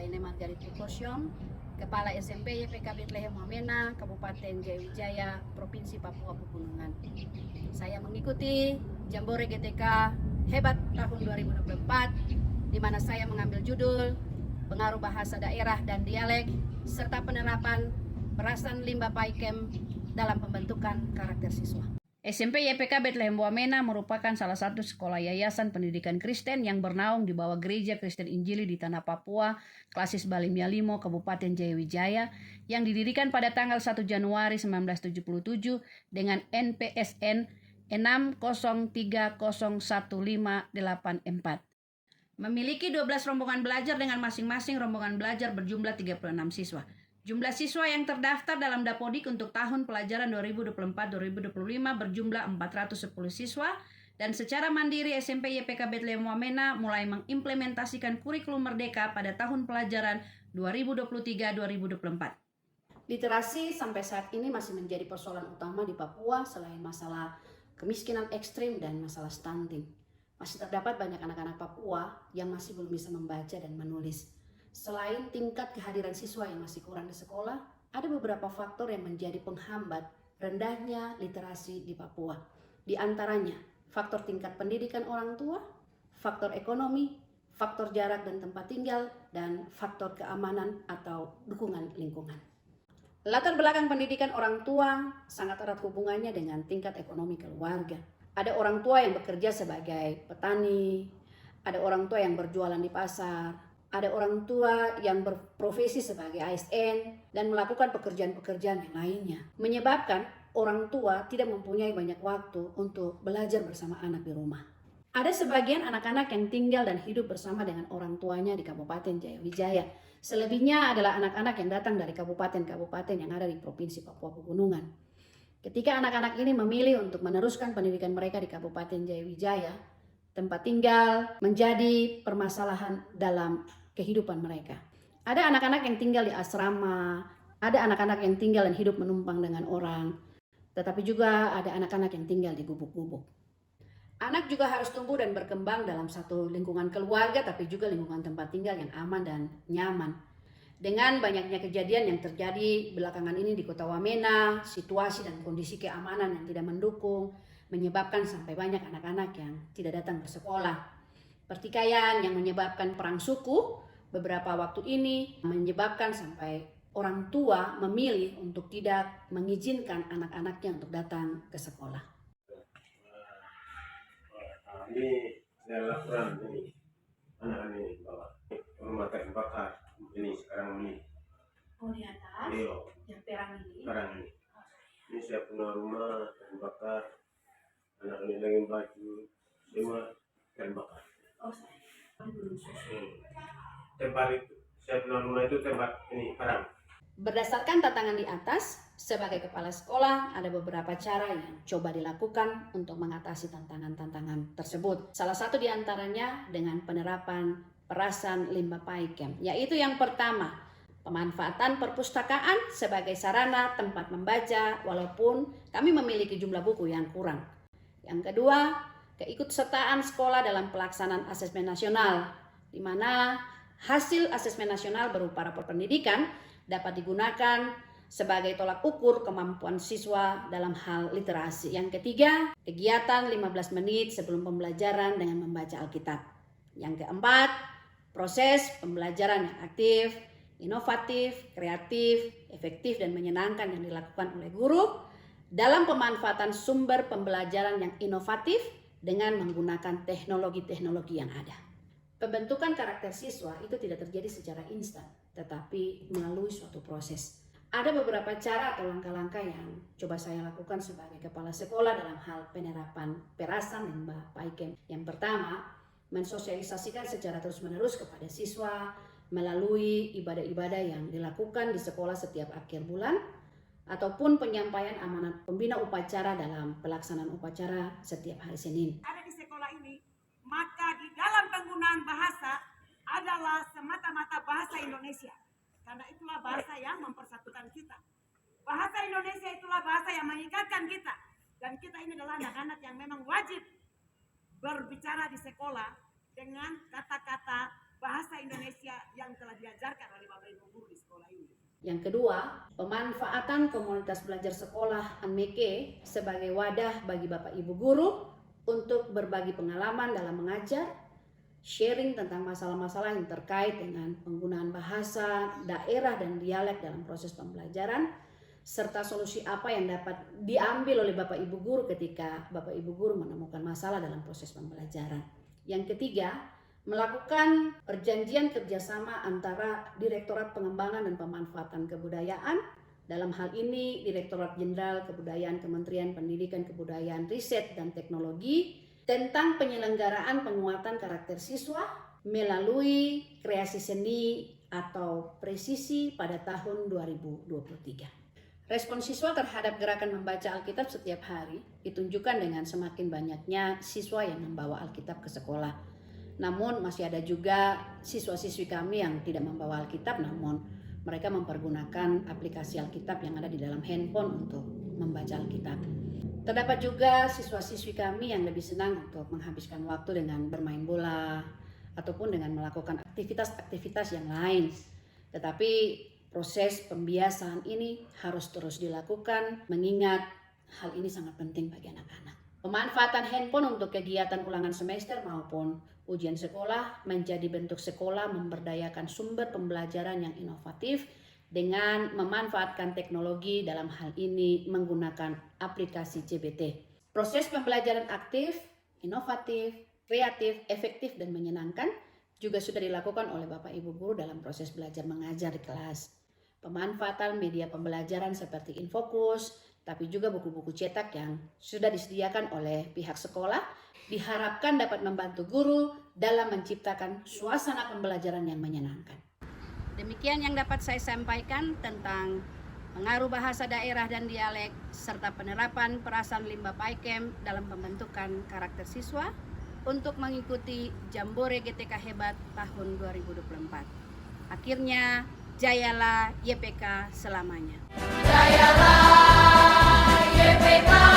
saya Ine Margarita Kursyong, Kepala SMP YPK Bethlehem Wamena, Kabupaten Jayawijaya, Provinsi Papua Pegunungan. Saya mengikuti Jambore GTK Hebat tahun 2024, di mana saya mengambil judul Pengaruh Bahasa Daerah dan Dialek, serta penerapan perasan limbah paikem dalam pembentukan karakter siswa. SMP YPK Bethlehem Wamena merupakan salah satu sekolah yayasan pendidikan Kristen yang bernaung di bawah Gereja Kristen Injili di Tanah Papua, Klasis Balimia Limo, Kabupaten Jayawijaya, yang didirikan pada tanggal 1 Januari 1977 dengan NPSN 603011584. Memiliki 12 rombongan belajar dengan masing-masing rombongan belajar berjumlah 36 siswa. Jumlah siswa yang terdaftar dalam Dapodik untuk tahun pelajaran 2024-2025 berjumlah 410 siswa, dan secara mandiri SMP YPK Bethlehem Wamena mulai mengimplementasikan kurikulum Merdeka pada tahun pelajaran 2023-2024. Literasi sampai saat ini masih menjadi persoalan utama di Papua selain masalah kemiskinan ekstrim dan masalah stunting. Masih terdapat banyak anak-anak Papua yang masih belum bisa membaca dan menulis. Selain tingkat kehadiran siswa yang masih kurang di sekolah, ada beberapa faktor yang menjadi penghambat rendahnya literasi di Papua. Di antaranya, faktor tingkat pendidikan orang tua, faktor ekonomi, faktor jarak dan tempat tinggal, dan faktor keamanan atau dukungan lingkungan. Latar belakang pendidikan orang tua sangat erat hubungannya dengan tingkat ekonomi keluarga. Ada orang tua yang bekerja sebagai petani, ada orang tua yang berjualan di pasar, ada orang tua yang berprofesi sebagai ASN dan melakukan pekerjaan-pekerjaan yang lainnya. Menyebabkan orang tua tidak mempunyai banyak waktu untuk belajar bersama anak di rumah. Ada sebagian anak-anak yang tinggal dan hidup bersama dengan orang tuanya di Kabupaten Jayawijaya. Selebihnya adalah anak-anak yang datang dari kabupaten-kabupaten yang ada di Provinsi Papua Pegunungan. Ketika anak-anak ini memilih untuk meneruskan pendidikan mereka di Kabupaten Jayawijaya, tempat tinggal menjadi permasalahan dalam kehidupan mereka. Ada anak-anak yang tinggal di asrama, ada anak-anak yang tinggal dan hidup menumpang dengan orang, tetapi juga ada anak-anak yang tinggal di gubuk-gubuk. Anak juga harus tumbuh dan berkembang dalam satu lingkungan keluarga, tapi juga lingkungan tempat tinggal yang aman dan nyaman. Dengan banyaknya kejadian yang terjadi belakangan ini di Kota Wamena, situasi dan kondisi keamanan yang tidak mendukung, menyebabkan sampai banyak anak-anak yang tidak datang ke sekolah. Pertikaian yang menyebabkan perang suku beberapa waktu ini menyebabkan sampai orang tua memilih untuk tidak mengizinkan anak-anaknya untuk datang ke sekolah. Ini saya laporan ini anak-anak ini bawa rumah terbakar ini sekarang ini. Oh, di atas? Iya. Yang perang ini? Sekarang ini. Ini saya punya rumah terbakar. Anak ini lagi baju semua terbakar. Oh, saya belum susu. Tempat itu, saya punya rumah itu tempat ini perang. Berdasarkan tantangan di atas, sebagai kepala sekolah ada beberapa cara yang coba dilakukan untuk mengatasi tantangan-tantangan tersebut. Salah satu di antaranya dengan penerapan perasan limbah paikem, yaitu yang pertama, pemanfaatan perpustakaan sebagai sarana tempat membaca walaupun kami memiliki jumlah buku yang kurang. Yang kedua, keikutsertaan sekolah dalam pelaksanaan asesmen nasional, di mana hasil asesmen nasional berupa rapor pendidikan dapat digunakan sebagai tolak ukur kemampuan siswa dalam hal literasi. Yang ketiga, kegiatan 15 menit sebelum pembelajaran dengan membaca Alkitab. Yang keempat, proses pembelajaran yang aktif, inovatif, kreatif, efektif, dan menyenangkan yang dilakukan oleh guru dalam pemanfaatan sumber pembelajaran yang inovatif dengan menggunakan teknologi-teknologi yang ada. Pembentukan karakter siswa itu tidak terjadi secara instan, tetapi melalui suatu proses. Ada beberapa cara atau langkah-langkah yang coba saya lakukan sebagai kepala sekolah dalam hal penerapan perasan limbah paikem. Yang pertama, mensosialisasikan secara terus-menerus kepada siswa melalui ibadah-ibadah yang dilakukan di sekolah setiap akhir bulan, ataupun penyampaian amanat pembina upacara dalam pelaksanaan upacara setiap hari Senin. Ada di sekolah ini, maka di dalam penggunaan bahasa adalah semata-mata bahasa Indonesia. Karena itulah bahasa yang mempersatukan kita. Bahasa Indonesia itulah bahasa yang mengikatkan kita. Dan kita ini adalah anak-anak yang memang wajib berbicara di sekolah dengan kata-kata bahasa Indonesia yang telah diajarkan oleh Bapak Ibu guru di sekolah ini. Yang kedua, pemanfaatan komunitas belajar sekolah ANMEKE sebagai wadah bagi Bapak Ibu guru untuk berbagi pengalaman dalam mengajar, sharing tentang masalah-masalah yang terkait dengan penggunaan bahasa, daerah, dan dialek dalam proses pembelajaran, serta solusi apa yang dapat diambil oleh Bapak Ibu guru ketika Bapak Ibu guru menemukan masalah dalam proses pembelajaran. Yang ketiga, melakukan perjanjian kerjasama antara Direktorat Pengembangan dan Pemanfaatan Kebudayaan, dalam hal ini Direktorat Jenderal Kebudayaan Kementerian Pendidikan Kebudayaan Riset dan Teknologi, tentang penyelenggaraan penguatan karakter siswa melalui kreasi seni atau presisi pada tahun 2023. Respon siswa terhadap gerakan membaca Alkitab setiap hari ditunjukkan dengan semakin banyaknya siswa yang membawa Alkitab ke sekolah. Namun masih ada juga siswa-siswi kami yang tidak membawa Alkitab, namun mereka mempergunakan aplikasi Alkitab yang ada di dalam handphone untuk membaca Alkitab. Terdapat juga siswa-siswi kami yang lebih senang untuk menghabiskan waktu dengan bermain bola ataupun dengan melakukan aktivitas-aktivitas yang lain. Tetapi proses pembiasaan ini harus terus dilakukan mengingat hal ini sangat penting bagi anak-anak. Pemanfaatan handphone untuk kegiatan ulangan semester maupun ujian sekolah menjadi bentuk sekolah memberdayakan sumber pembelajaran yang inovatif dengan memanfaatkan teknologi, dalam hal ini menggunakan aplikasi CBT. Proses pembelajaran aktif, inovatif, kreatif, efektif, dan menyenangkan juga sudah dilakukan oleh Bapak Ibu guru dalam proses belajar mengajar di kelas. Pemanfaatan media pembelajaran seperti Infocus, tapi juga buku-buku cetak yang sudah disediakan oleh pihak sekolah diharapkan dapat membantu guru dalam menciptakan suasana pembelajaran yang menyenangkan. Demikian yang dapat saya sampaikan tentang pengaruh bahasa daerah dan dialek serta penerapan perasaan limbah PAIKEM dalam pembentukan karakter siswa untuk mengikuti Jambore GTK Hebat tahun 2024. Akhirnya, jayalah YPK selamanya. Jayalah YPK.